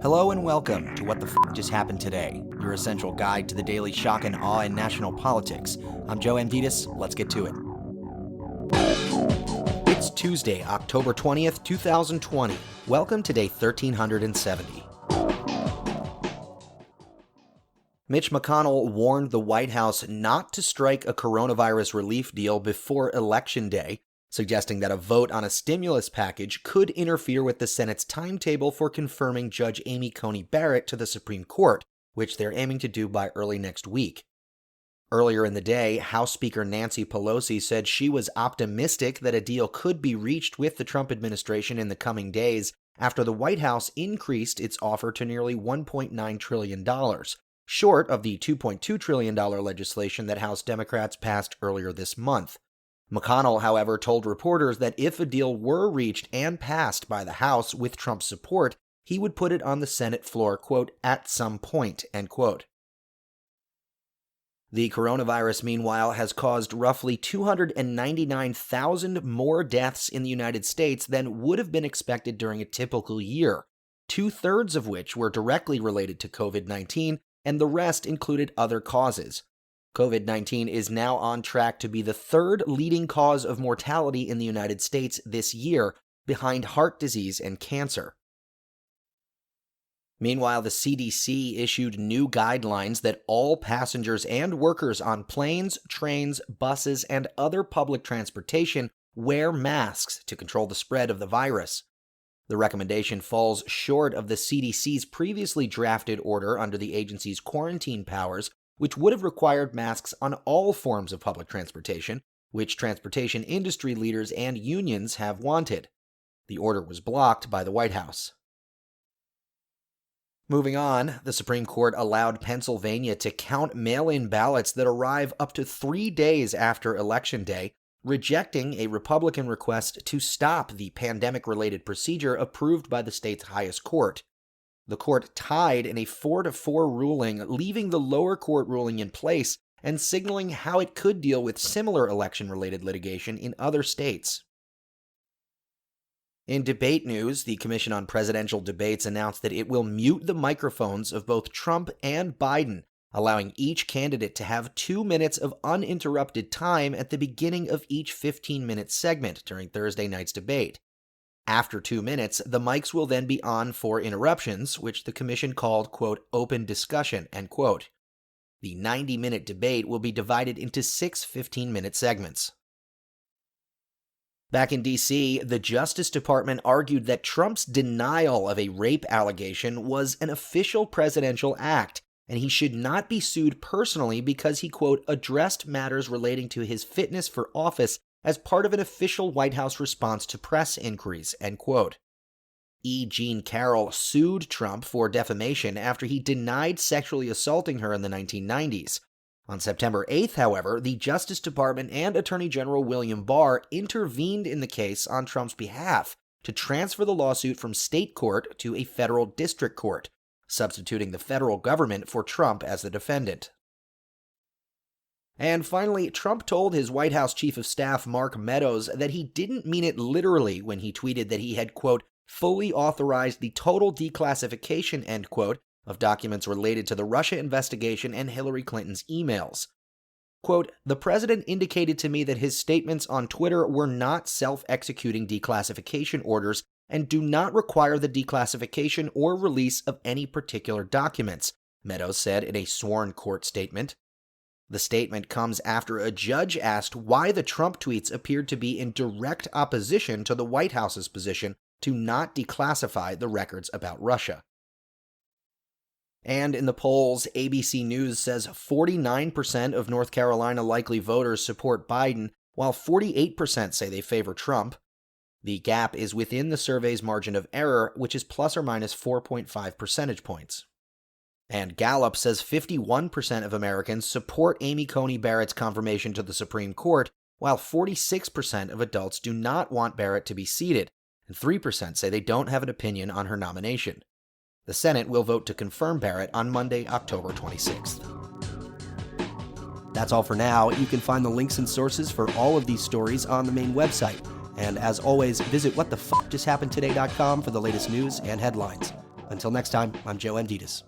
Hello and welcome to What the F Just Happened Today, your essential guide to the daily shock and awe in national politics. I'm Joe Amditis. Let's get to it. It's Tuesday, October 20th, 2020. Welcome to day 1370. Mitch McConnell warned the White House not to strike a coronavirus relief deal before Election Day, suggesting that a vote on a stimulus package could interfere with the Senate's timetable for confirming Judge Amy Coney Barrett to the Supreme Court, which they're aiming to do by early next week. Earlier in the day, House Speaker Nancy Pelosi said she was optimistic that a deal could be reached with the Trump administration in the coming days after the White House increased its offer to nearly $1.9 trillion, short of the $2.2 trillion legislation that House Democrats passed earlier this month. McConnell, however, told reporters that if a deal were reached and passed by the House with Trump's support, he would put it on the Senate floor, quote, at some point, end quote. The coronavirus, meanwhile, has caused roughly 299,000 more deaths in the United States than would have been expected during a typical year, 2/3 of which were directly related to COVID-19, and the rest included other causes. COVID-19 is now on track to be the third leading cause of mortality in the United States this year, behind heart disease and cancer. Meanwhile, the CDC issued new guidelines that all passengers and workers on planes, trains, buses, and other public transportation wear masks to control the spread of the virus. The recommendation falls short of the CDC's previously drafted order under the agency's quarantine powers, which would have required masks on all forms of public transportation, which transportation industry leaders and unions have wanted. The order was blocked by the White House. Moving on, the Supreme Court allowed Pennsylvania to count mail-in ballots that arrive up to 3 days after Election Day, rejecting a Republican request to stop the pandemic-related procedure approved by the state's highest court. The court tied in a 4-4 ruling, leaving the lower court ruling in place and signaling how it could deal with similar election-related litigation in other states. In debate news, the Commission on Presidential Debates announced that it will mute the microphones of both Trump and Biden, allowing each candidate to have 2 minutes of uninterrupted time at the beginning of each 15-minute segment during Thursday night's debate. After 2 minutes, the mics will then be on for interruptions, which the commission called, quote, open discussion, end quote. The 90-minute debate will be divided into 6 15-minute segments. Back in D.C., the Justice Department argued that Trump's denial of a rape allegation was an official presidential act, and he should not be sued personally because he, quote, addressed matters relating to his fitness for office as part of an official White House response to press inquiries, end quote. E. Jean Carroll sued Trump for defamation after he denied sexually assaulting her in the 1990s. On September 8th, however, the Justice Department and Attorney General William Barr intervened in the case on Trump's behalf to transfer the lawsuit from state court to a federal district court, substituting the federal government for Trump as the defendant. And finally, Trump told his White House Chief of Staff Mark Meadows that he didn't mean it literally when he tweeted that he had, quote, fully authorized the total declassification, end quote, of documents related to the Russia investigation and Hillary Clinton's emails. Quote, the president indicated to me that his statements on Twitter were not self-executing declassification orders and do not require the declassification or release of any particular documents, Meadows said in a sworn court statement. The statement comes after a judge asked why the Trump tweets appeared to be in direct opposition to the White House's position to not declassify the records about Russia. And in the polls, ABC News says 49% of North Carolina likely voters support Biden, while 48% say they favor Trump. The gap is within the survey's margin of error, which is plus or minus 4.5 percentage points. And Gallup says 51% of Americans support Amy Coney Barrett's confirmation to the Supreme Court, while 46% of adults do not want Barrett to be seated, and 3% say they don't have an opinion on her nomination. The Senate will vote to confirm Barrett on Monday, October 26th. That's all for now. You can find the links and sources for all of these stories on the main website. And as always, visit whatthefjusthappenedtoday.com for the latest news and headlines. Until next time, I'm Joe Amditas.